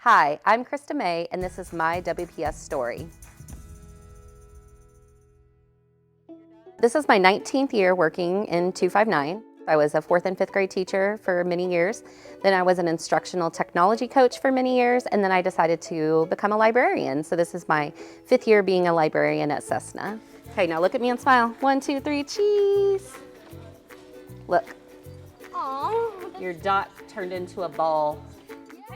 Hi, I'm Krista May, and this is My WPS Story. This is my 19th year working in 259. I was a 4th and 5th grade teacher for many years. Then I was an instructional technology coach for many years, and then I decided to become a librarian. So this is my 5th year being a librarian at Cessna. Okay, now look at me and smile. 1, 2, 3, cheese. Look. Aww. Your dot turned into a ball.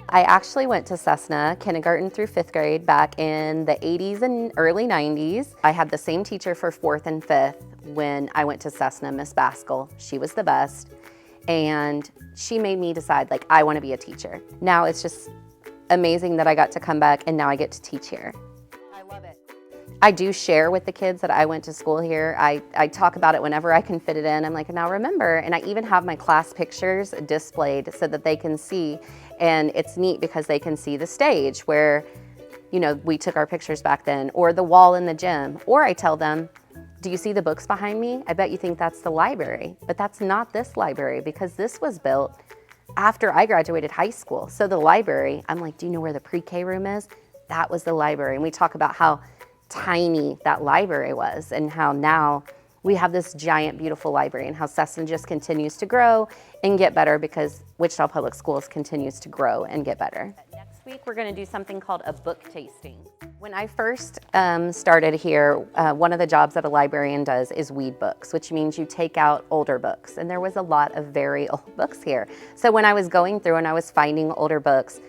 I actually went to Cessna kindergarten through 5th grade back in the 80s and early 90s. I had the same teacher for 4th and 5th when I went to Cessna, Miss Baskell. She was the best, and she made me decide, like, I want to be a teacher. Now it's just amazing that I got to come back and now I get to teach here. I love it. I do share with the kids that I went to school here. I talk about it whenever I can fit it in. I'm like, now remember, and I even have my class pictures displayed so that they can see. And it's neat because they can see the stage where, you know, we took our pictures back then, or the wall in the gym. Or I tell them, do you see the books behind me? I bet you think that's the library, but that's not this library because this was built after I graduated high school. So the library, I'm like, do you know where the pre-K room is? That was the library. And we talk about how tiny that library was and how now we have this giant, beautiful library, and how Cessna just continues to grow and get better because Wichita Public Schools continues to grow and get better. Next week, we're going to do something called a book tasting. When I first started here, one of the jobs that a librarian does is weed books, which means you take out older books. And there was a lot of very old books here. So when I was going through and I was finding older books,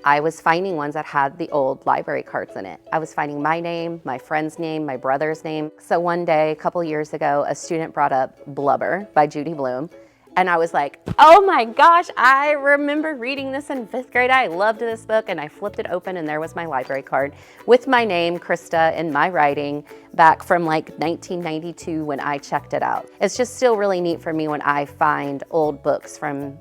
I was finding ones that had the old library cards in it. I was finding my name, my friend's name, my brother's name. So one day, a couple years ago, a student brought up Blubber by Judy Blume. And I was like, oh my gosh, I remember reading this in 5th grade. I loved this book. And I flipped it open and there was my library card with my name, Krista, and my writing back from like 1992 when I checked it out. It's just still really neat for me when I find old books from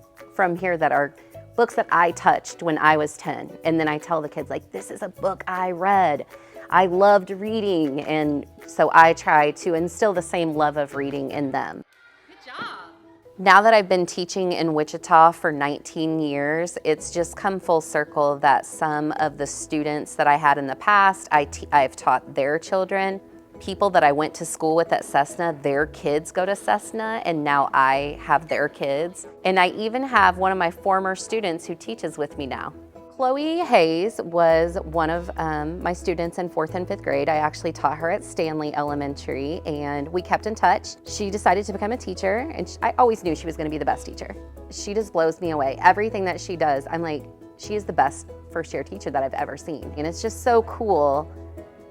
here that are books that I touched when I was 10. And then I tell the kids, like, this is a book I read. I loved reading. And so I try to instill the same love of reading in them. Good job. Now that I've been teaching in Wichita for 19 years, it's just come full circle that some of the students that I had in the past, I've taught their children. People that I went to school with at Cessna, their kids go to Cessna, and now I have their kids. And I even have one of my former students who teaches with me now. Chloe Hayes was one of my students in 4th and 5th grade. I actually taught her at Stanley Elementary, and we kept in touch. She decided to become a teacher, and I always knew she was gonna be the best teacher. She just blows me away. Everything that she does, I'm like, she is the best first-year teacher that I've ever seen. And it's just so cool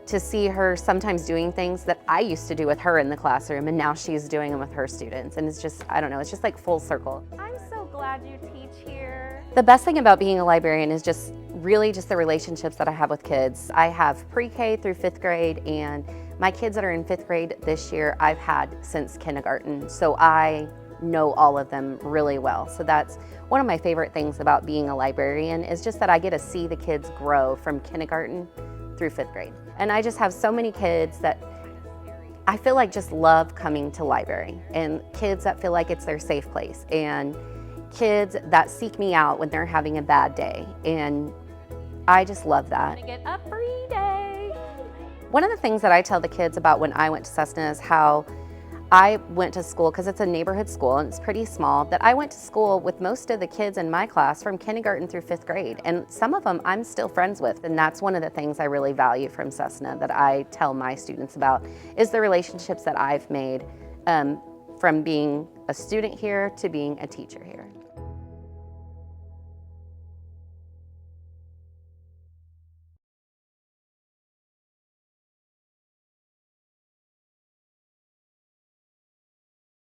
to see her sometimes doing things that I used to do with her in the classroom, and now she's doing them with her students. And it's just, I don't know, it's just like full circle. I'm so glad you teach here. The best thing about being a librarian is just really just the relationships that I have with kids. I have pre-K through 5th grade, and my kids that are in 5th grade this year, I've had since kindergarten. So I know all of them really well. So that's one of my favorite things about being a librarian is just that I get to see the kids grow from kindergarten through 5th grade. And I just have so many kids that I feel like just love coming to library, and kids that feel like it's their safe place, and kids that seek me out when they're having a bad day. And I just love that. Get a free day. One of the things that I tell the kids about when I went to Cessna is how I went to school, because it's a neighborhood school and it's pretty small, that I went to school with most of the kids in my class from kindergarten through 5th grade. And some of them I'm still friends with. And that's one of the things I really value from Cessna that I tell my students about, is the relationships that I've made from being a student here to being a teacher here.